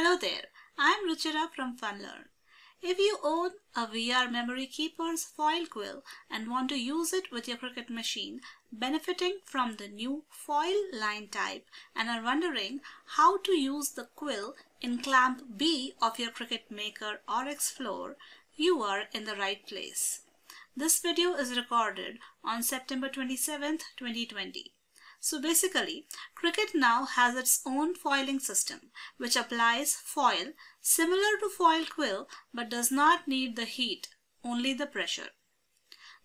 Hello there, I'm Ruchira from FunLearn. If you own a VR Memory Keepers foil quill and want to use it with your Cricut machine, benefiting from the new foil line type, and are wondering how to use the quill in Clamp B of your Cricut Maker or Explore, you are in the right place. This video is recorded on September 27th, 2020. So basically, Cricut now has its own foiling system which applies foil similar to foil quill but does not need the heat, only the pressure.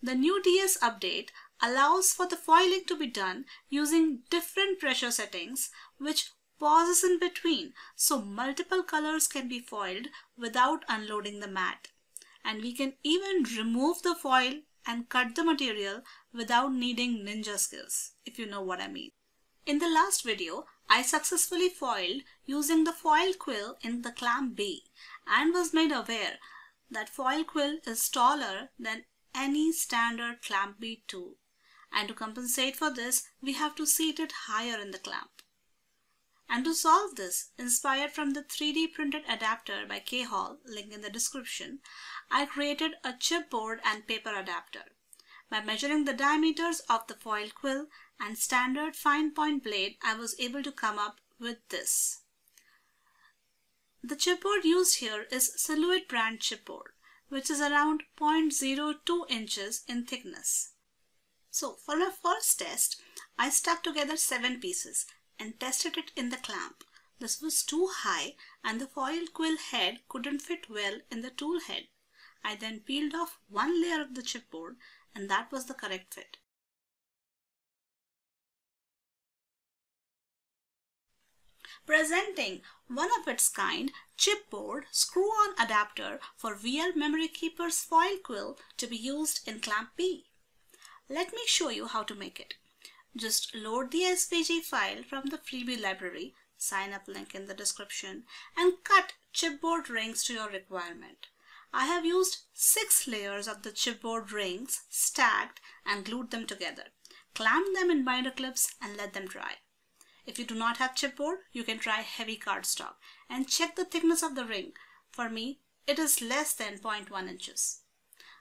The new DS update allows for the foiling to be done using different pressure settings which pauses in between, so multiple colors can be foiled without unloading the mat. And we can even remove the foil and cut the material without needing ninja skills, if you know what I mean. In the last video, I successfully foiled using the foil quill in the Clamp B and was made aware that foil quill is taller than any standard Clamp B tool. And to compensate for this, we have to seat it higher in the clamp. And to solve this, inspired from the 3D printed adapter by K-Hall, link in the description, I created a chipboard and paper adapter. By measuring the diameters of the foil quill and standard fine point blade, I was able to come up with this. The chipboard used here is Silhouette brand chipboard, which is around 0.02 inches in thickness. So for my first test, I stuck together 7 pieces and tested it in the clamp. This was too high and the foil quill head couldn't fit well in the tool head. I then peeled off one layer of the chipboard and that was the correct fit. Presenting one of its kind chipboard screw-on adapter for VR Memory Keepers foil quill to be used in Clamp B. Let me show you how to make it. Just load the SVG file from the freebie library, sign up link in the description, and cut chipboard rings to your requirement. I have used 6 layers of the chipboard rings stacked and glued them together. Clamp them in binder clips and let them dry. If you do not have chipboard, you can try heavy cardstock and check the thickness of the ring. For me, it is less than 0.1 inches.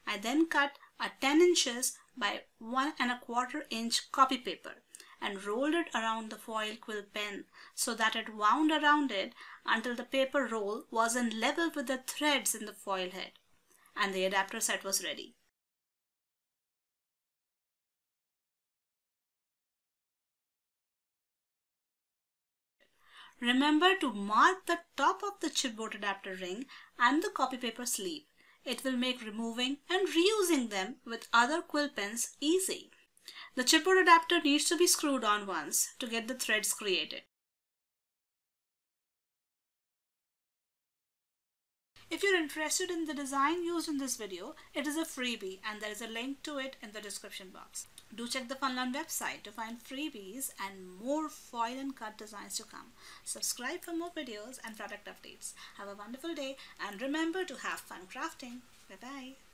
I then cut a 10 inches by 1 1/4 inch copy paper and rolled it around the foil quill pen so that it wound around it until the paper roll was in level with the threads in the foil head, and the adapter set was ready. Remember to mark the top of the chipboard adapter ring and the copy paper sleeve. It will make removing and reusing them with other quill pens easy. The chipboard adapter needs to be screwed on once to get the threads created. If you're interested in the design used in this video, it is a freebie and there is a link to it in the description box. Do check the FunLearn website to find freebies and more foil and cut designs to come. Subscribe for more videos and product updates. Have a wonderful day and remember to have fun crafting. Bye bye.